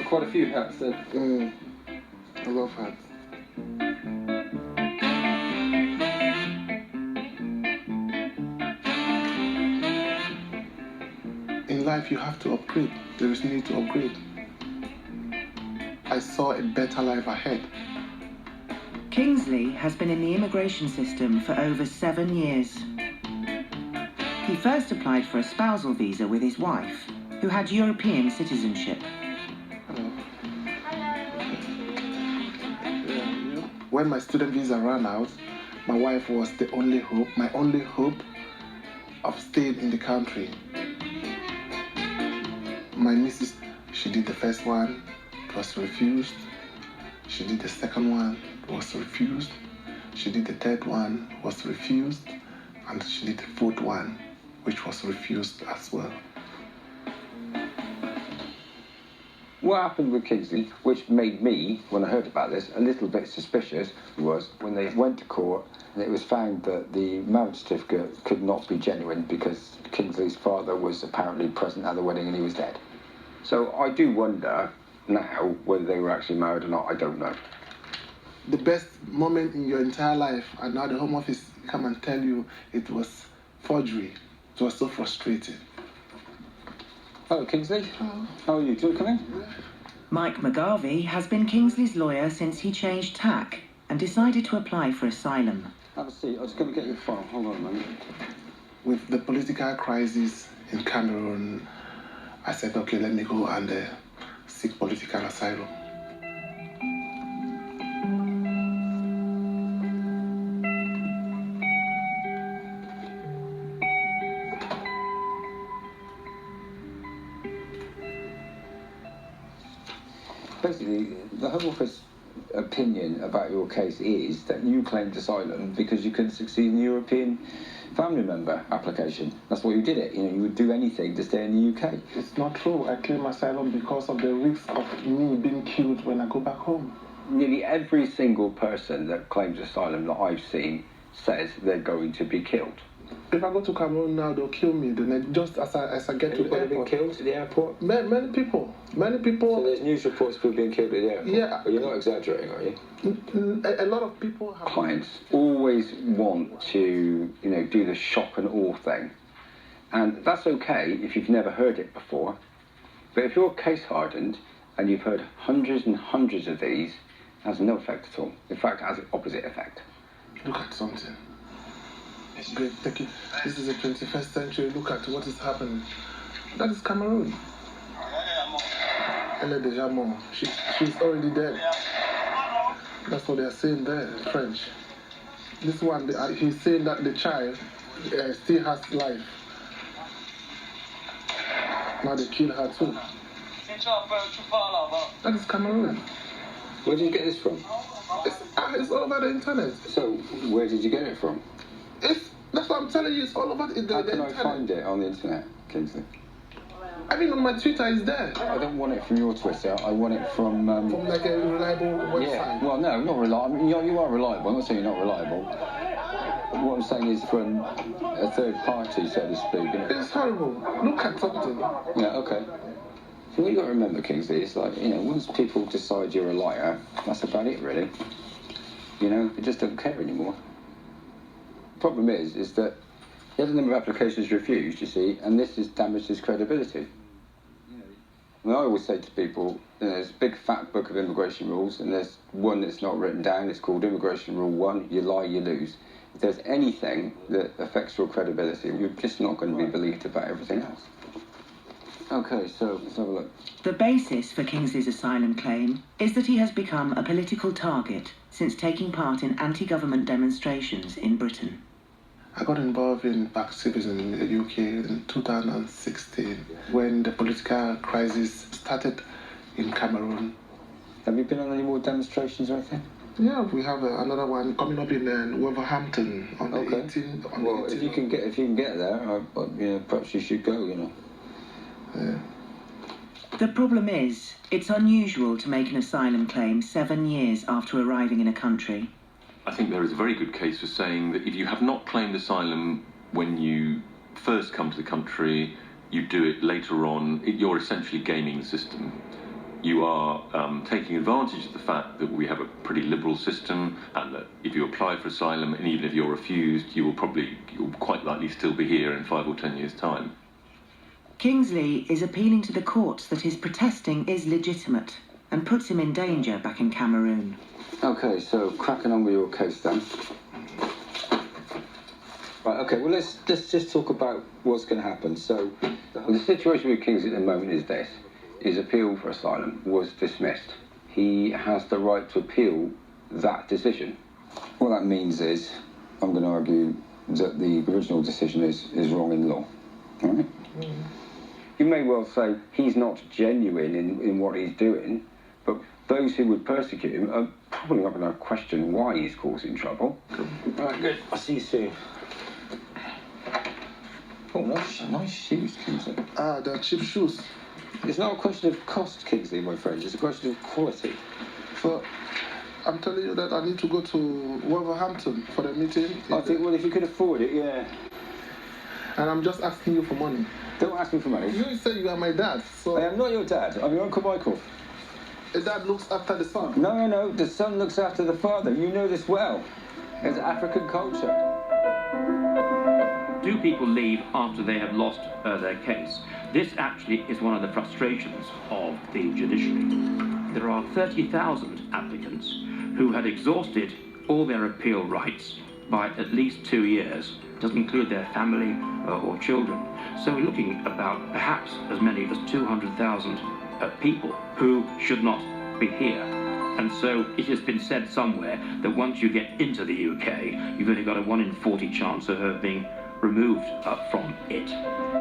got quite a few hats then. I love hats. In life, you have to upgrade. There is need to upgrade. I saw a better life ahead. Kingsley has been in the immigration system for over 7 years. He first applied for a spousal visa with his wife, who had European citizenship. Hello. When my student visa ran out, my wife was the only hope, my only hope of staying in the country. My missus, she did the first one, it was refused. She did the second one, it was refused. She did the third one, was refused. And she did the fourth one, which was refused as well. What happened with Kingsley, which made me, when I heard about this, a little bit suspicious, was when they went to court and it was found that the marriage certificate could not be genuine because Kingsley's father was apparently present at the wedding and he was dead. So I do wonder now whether they were actually married or not. I don't know. The best moment in your entire life, and now the Home Office come and tell you it was forgery. It was so frustrating. Hello, Kingsley. Hello. How are you? Do you want to come in? Mike McGarvey has been Kingsley's lawyer since he changed tack and decided to apply for asylum. Have a seat. I was going to get your file. Hold on a moment. With the political crisis in Cameroon, I said, okay, let me go and seek political asylum. Basically, the Home Office opinion about your case is that you claimed asylum because you couldn't succeed in the European family member application. That's why you did it. You know, you would do anything to stay in the UK. It's not true. I claim asylum because of the risk of me being killed when I go back home. Nearly every single person that claims asylum that I've seen says they're going to be killed. If I go to Cameroon now, they'll kill me. Then just as I get to the airport. Been killed at the airport? Many people. So there's news reports of people being killed at the airport? Yeah. But you're not exaggerating, are you? A lot of people have... Clients always want to, do the shock and awe thing. And that's okay if you've never heard it before. But if you're case hardened and you've heard hundreds and hundreds of these, it has no effect at all. In fact, it has the opposite effect. Look at something. Great, thank you. This is the 21st century. Look at what is happening. That is Cameroon. Elle est déjà morte. She's already dead. That's what they're saying there in French. This one, he's saying that the child still has life. Now they kill her too. That is Cameroon. Where did you get this from? It's all over the internet. So, where did you get it from? That's what I'm telling you, it's all over the internet. How can I find it on the internet, Kingsley? I mean, on my Twitter, it's there. I don't want it from your Twitter, I want it from... From like a reliable website? Yeah, well, no, not reliable. I mean, you are reliable, I'm not saying you're not reliable. What I'm saying is from a third party, so to speak. It's horrible. Look at something. Yeah, okay. So what you got to remember, Kingsley, is like, once people decide you're a liar, that's about it, really. They just don't care anymore. The problem is that he has a number of applications refused, you see, and this has damaged his credibility. I always say to people, there's a big fat book of immigration rules, and there's one that's not written down. It's called Immigration Rule 1, you lie, you lose. If there's anything that affects your credibility, you're just not going to be believed about everything else. Okay, so let's have a look. The basis for Kingsley's asylum claim is that he has become a political target since taking part in anti-government demonstrations in Britain. I got involved in activism in the UK in 2016 when the political crisis started in Cameroon. Have you been on any more demonstrations or anything? Yeah, we have another one coming up in Wolverhampton on the 18th. Well, if you can get there, perhaps you should go. Yeah. The problem is, it's unusual to make an asylum claim 7 years after arriving in a country. I think there is a very good case for saying that if you have not claimed asylum when you first come to the country, you do it later on, you're essentially gaming the system. you are taking advantage of the fact that we have a pretty liberal system, and that if you apply for asylum, and even if you're refused, you'll quite likely still be here in 5 or 10 years' time. Kingsley is appealing to the courts that his protesting is legitimate and puts him in danger back in Cameroon. Okay, so cracking on with your case then. Right, okay, well let's just talk about what's going to happen. So the situation with Kingsley at the moment is this. His appeal for asylum was dismissed. He has the right to appeal that decision. What that means is, I'm going to argue that the original decision is wrong in law. All right? You may well say he's not genuine in what he's doing, but those who would persecute him are probably not going to question why he's causing trouble. All right, good. I'll see you soon. Oh, nice shoes, Kingsley. Ah, they're cheap shoes. It's not a question of cost, Kingsley, my friend. It's a question of quality. So, I'm telling you that I need to go to Wolverhampton for the meeting. I think, well, if you could afford it, yeah. And I'm just asking you for money. Don't ask me for money. You said you are my dad, so... I am not your dad. I'm your Uncle Michael. A dad looks after the son. No. The son looks after the father. You know this well. It's African culture. Do people leave after they have lost their case? This actually is one of the frustrations of the judiciary. There are 30,000 applicants who had exhausted all their appeal rights by at least 2 years. Doesn't include their family or children. So we're looking about perhaps as many as 200,000 people who should not be here. And so it has been said somewhere that once you get into the UK, you've only got a 1 in 40 chance of being removed from it.